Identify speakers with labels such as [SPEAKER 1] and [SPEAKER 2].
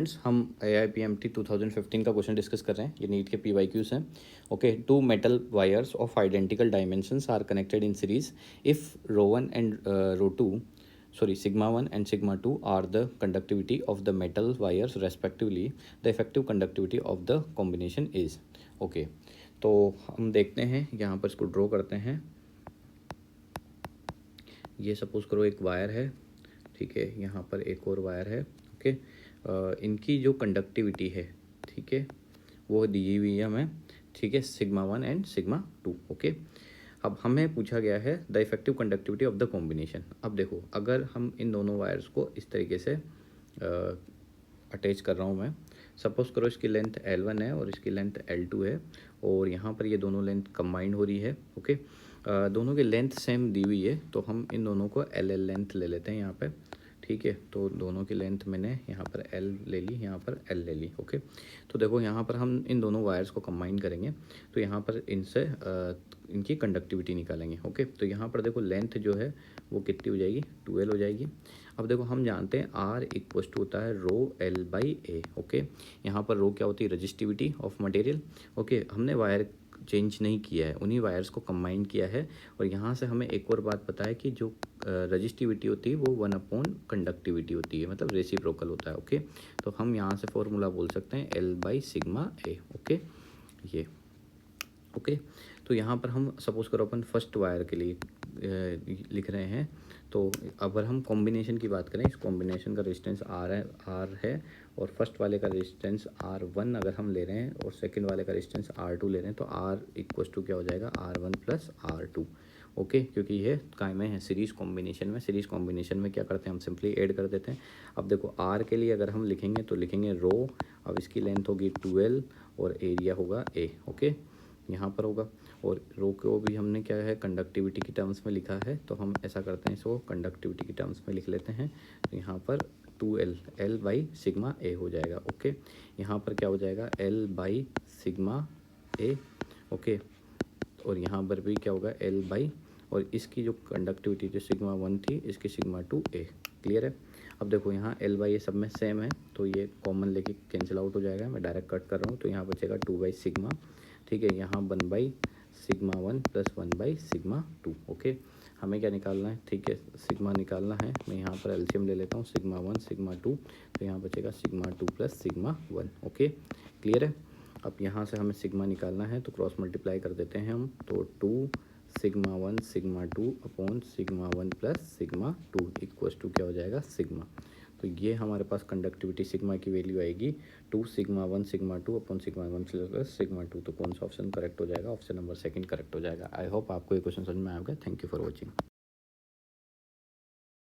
[SPEAKER 1] Friends, हम AIPMT 2015 का question discuss कर रहे हैं। ये नीट के PYQs हैं। Okay, two metal wires of identical dimensions are connected in series if rho one and rho two sigma 1 and sigma 2 are the conductivity of the metal wires respectively. The effective conductivity of the combination is okay. तो हम देखते हैं, यहाँ पर इसको draw करते हैं। ये सपोज करो एक वायर है, ठीक है, यहाँ पर एक और वायर है। ओके, इनकी जो कंडक्टिविटी है, ठीक है, वो दी हुई है हमें, ठीक है, सिग्मा 1 एंड सिग्मा 2। ओके, अब हमें पूछा गया है the effective conductivity of the combination. अब देखो, अगर हम इन दोनों वायर्स को इस तरीके से अटैच कर रहा हूँ मैं, सपोज़ करो इसकी लेंथ L1 है और इसकी लेंथ L2 है, और यहाँ पर ये दोनों लेंथ कंबाइंड हो रही है। ओके, दोनों की लेंथ सेम दी हुई है, तो हम इन दोनों को LL लेंथ ले लेते हैं यहाँ पे, ठीक है। तो दोनों की लेंथ मैंने यहाँ पर L ले ली, यहाँ पर L ले ली। ओके, तो देखो यहाँ पर हम इन दोनों वायर्स को कंबाइन करेंगे, तो यहाँ पर इनसे इनकी कंडक्टिविटी निकालेंगे। ओके, तो यहाँ पर देखो लेंथ जो है वो कितनी हो जाएगी, 2L हो जाएगी। अब देखो हम जानते हैं R इक्वल टू होता है रो L बाई ए। ओके, यहाँ पर रो क्या होती है, रजिस्टिविटी ऑफ मटेरियल। ओके, हमने वायर चेंज नहीं किया है, उन्हीं वायर्स को कंबाइन किया है। और यहाँ से हमें एक और बात पता है कि जो रजिस्टिविटी होती है वो 1 अपॉन कंडक्टिविटी होती है, मतलब रेसिप्रोकल होता है। ओके, तो हम यहाँ से फॉर्मूला बोल सकते हैं L by sigma A. Okay, ये ओके, तो यहाँ पर हम सपोज करो अपन फर्स्ट वायर के लिए लिख रहे हैं। तो अगर हम कॉम्बिनेशन की बात करें, इस कॉम्बिनेशन का रेजिस्टेंस R है और फर्स्ट वाले का रेजिस्टेंस R1 अगर हम ले रहे हैं और सेकंड वाले का रेजिस्टेंस R2 ले रहे हैं, तो R इक्वल टू क्या हो जाएगा, R1 प्लस R2। ओके, क्योंकि ये कायमे है सीरीज़ कॉम्बिनेशन में। सीरीज़ कॉम्बिनेशन में क्या करते हैं, हम सिंपली ऐड कर देते हैं। अब देखो R के लिए अगर हम लिखेंगे तो लिखेंगे रो, अब इसकी लेंथ होगी 2L और एरिया होगा A। ओके, यहाँ पर होगा, और रो को भी हमने क्या है, कंडक्टिविटी की टर्म्स में लिखा है, तो हम ऐसा करते हैं, इसको कंडक्टिविटी की टर्म्स में लिख लेते हैं। तो यहाँ पर 2L L बाई सिग्मा ए हो जाएगा। ओके, यहाँ पर क्या हो जाएगा, L by sigma A. Okay, और यहाँ पर भी क्या होगा, L बाई, और इसकी जो कंडक्टिविटी जो सिग्मा 1 थी, इसकी सिग्मा 2 ए। क्लियर है। अब देखो यहाँ L बाई ये सब में सेम है, तो ये कॉमन लेके कैंसिल आउट हो जाएगा। मैं डायरेक्ट कट कर रहा हूँ, तो यहाँ बचेगा 2 बाई सिग्मा, ठीक है, यहाँ 1 by sigma 1 plus 1 by sigma 2। Okay, हमें क्या निकालना है, ठीक है, सिग्मा निकालना है। मैं यहाँ पर एलसीएम ले लेता हूँ, सिग्मा 1 सिग्मा 2, तो यहाँ बचेगा sigma 2 plus sigma 1। Okay, clear है। अब यहाँ से हमें सिग्मा निकालना है, तो क्रॉस मल्टीप्लाई कर देते हैं हम, तो 2 sigma 1 sigma 2 upon sigma 1 plus sigma 2 equal to क्या हो जाएगा, सिग्मा। तो ये हमारे पास कंडक्टिविटी सिग्मा की वैल्यू आएगी 2 sigma 1 sigma 2 upon sigma 1 plus sigma 2। तो कौन सा ऑप्शन करेक्ट हो जाएगा, ऑप्शन नंबर सेकंड करेक्ट हो जाएगा। आई होप आपको ये क्वेश्चन समझ में आएगा। Thank you for watching.